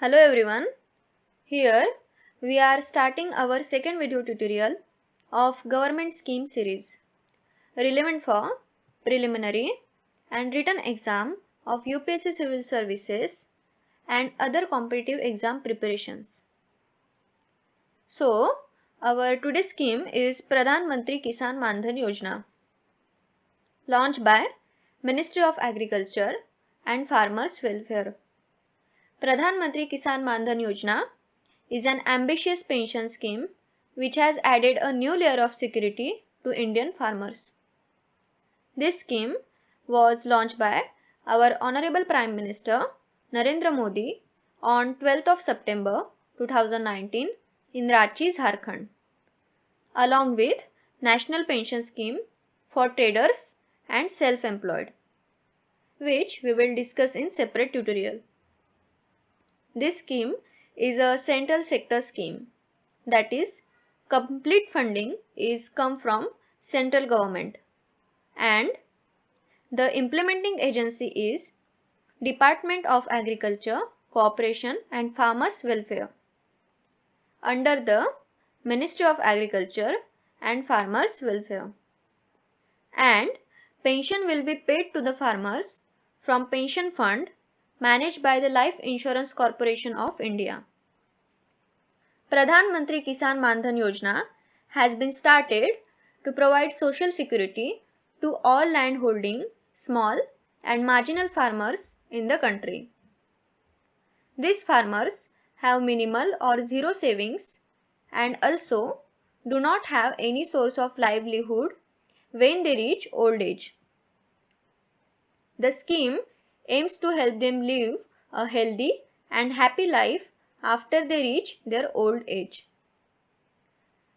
Hello everyone, here we are starting our second video tutorial of government scheme series relevant for preliminary and written exam of UPSC Civil Services and other competitive exam preparations. So, our today's scheme is Pradhan Mantri Kisan Man Dhan Yojana, launched by Ministry of Agriculture and Farmers Welfare. Pradhan Mantri Kisan Man Dhan Yojana is an ambitious pension scheme which has added a new layer of security to Indian farmers. This scheme was launched by our Honorable Prime Minister Narendra Modi on 12th of September 2019 in Ranchi, Jharkhand, along with National Pension Scheme for traders and self-employed, which we will discuss in separate tutorial. This scheme is a central sector scheme, that is, complete funding is come from central government and the implementing agency is Department of Agriculture, Cooperation and Farmers Welfare under the Ministry of Agriculture and Farmers Welfare, and pension will be paid to the farmers from pension fund managed by the Life Insurance Corporation of India. Pradhan Mantri Kisan Man Dhan Yojana has been started to provide social security to all landholding, small and marginal farmers in the country. These farmers have minimal or zero savings and also do not have any source of livelihood when they reach old age. The scheme aims to help them live a healthy and happy life after they reach their old age.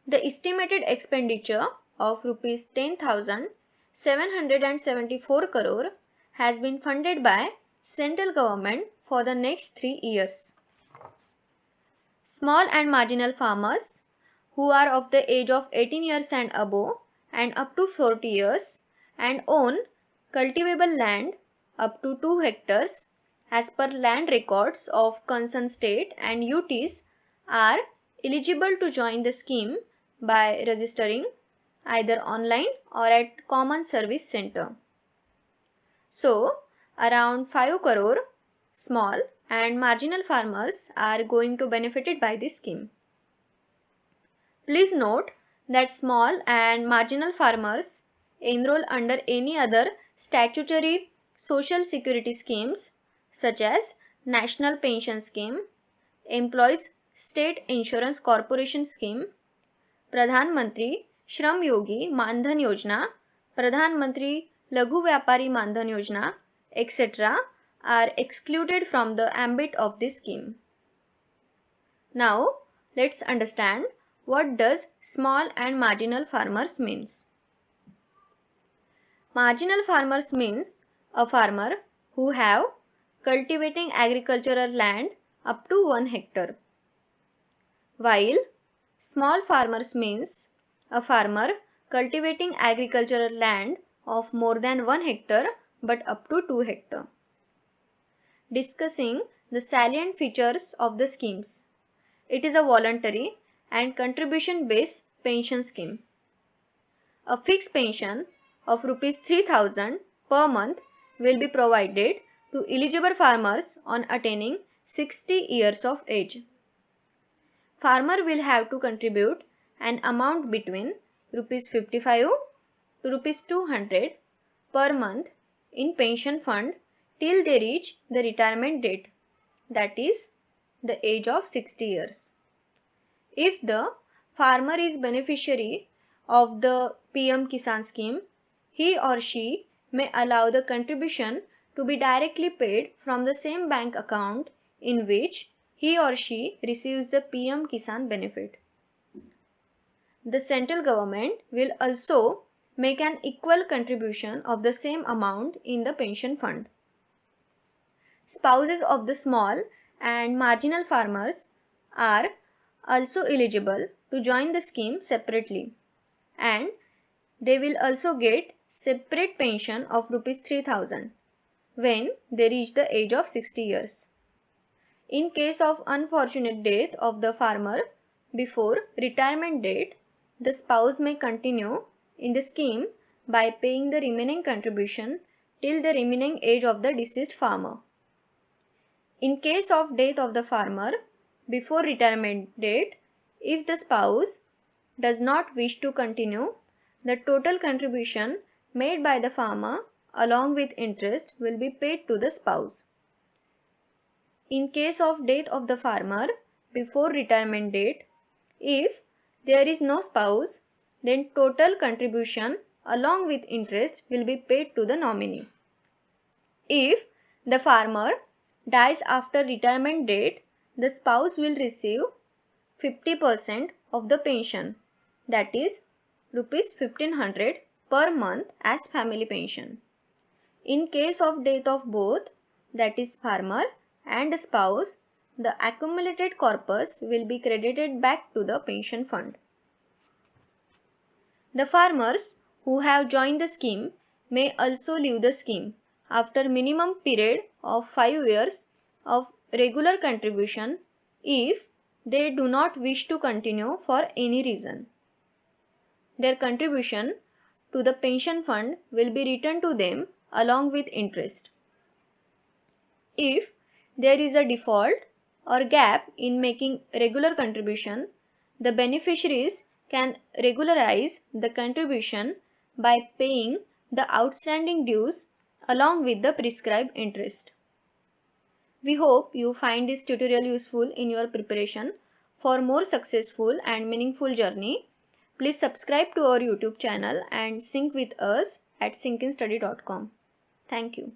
The estimated expenditure of Rs 10,774 crore has been funded by central government for the next 3 years. Small and marginal farmers who are of the age of 18 years and above and up to 40 years and own cultivable land up to 2 hectares as per land records of concerned state and UTs are eligible to join the scheme by registering either online or at Common Service Center. So, around 5 crore small and marginal farmers are going to benefited by this scheme. Please note that small and marginal farmers enroll under any other statutory social security schemes such as National Pension Scheme, Employees State Insurance Corporation Scheme, Pradhan Mantri Shram Yogi Man Dhan Yojana, Pradhan Mantri Laghu Vyapari Man Dhan Yojana, etc. are excluded from the ambit of this scheme. Now, let's understand what does small and marginal farmers means. Marginal farmers means a farmer who have cultivating agricultural land up to 1 hectare, while small farmers means a farmer cultivating agricultural land of more than 1 hectare but up to 2 hectare. Discussing the salient features of the schemes. It is a voluntary and contribution based pension scheme. A fixed pension of Rs 3,000 per month will be provided to eligible farmers on attaining 60 years of age. Farmer will have to contribute an amount between Rs 55 to Rs 200 per month in pension fund till they reach the retirement date, that is, the age of 60 years. If the farmer is beneficiary of the PM Kisan scheme, he or she may allow the contribution to be directly paid from the same bank account in which he or she receives the PM Kisan benefit. The central government will also make an equal contribution of the same amount in the pension fund. Spouses of the small and marginal farmers are also eligible to join the scheme separately, and they will also get separate pension of Rs 3,000 when they reach the age of 60 years. In case of unfortunate death of the farmer before retirement date, the spouse may continue in the scheme by paying the remaining contribution till the remaining age of the deceased farmer. In case of death of the farmer before retirement date, if the spouse does not wish to continue, the total contribution made by the farmer along with interest will be paid to the spouse. In case of death of the farmer before retirement date, if there is no spouse, then total contribution along with interest will be paid to the nominee. If the farmer dies after retirement date, the spouse will receive 50% of the pension, that is rupees 1500 per month as family pension. In case of death of both, that is farmer and spouse, the accumulated corpus will be credited back to the pension fund. The farmers who have joined the scheme may also leave the scheme after minimum period of 5 years of regular contribution if they do not wish to continue for any reason. Their contribution to the pension fund will be returned to them along with interest. If there is a default or gap in making regular contribution, the beneficiaries can regularize the contribution by paying the outstanding dues along with the prescribed interest. We hope you find this tutorial useful in your preparation for more successful and meaningful journey. Please subscribe to our YouTube channel and sync with us at synchinstudy.com. Thank you.